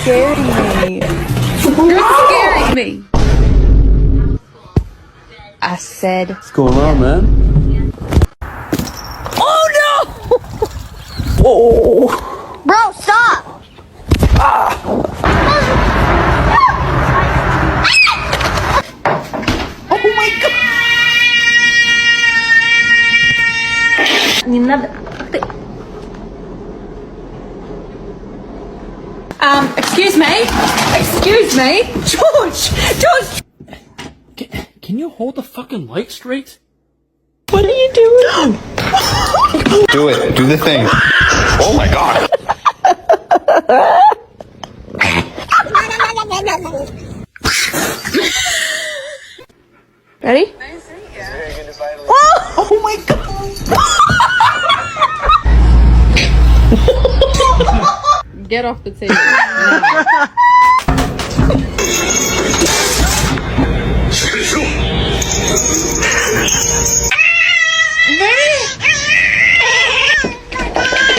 scaring me. You're scaring me. I said. What's going on, man? Oh no! Whoa! Bro, stop! Oh my god! Не надо. Ты... Excuse me? Excuse me? George! George! Can you hold the fucking light straight? What are you doing? Do it. Do the thing. Oh my god. Ready? Oh my god! Get off the table. Now. Very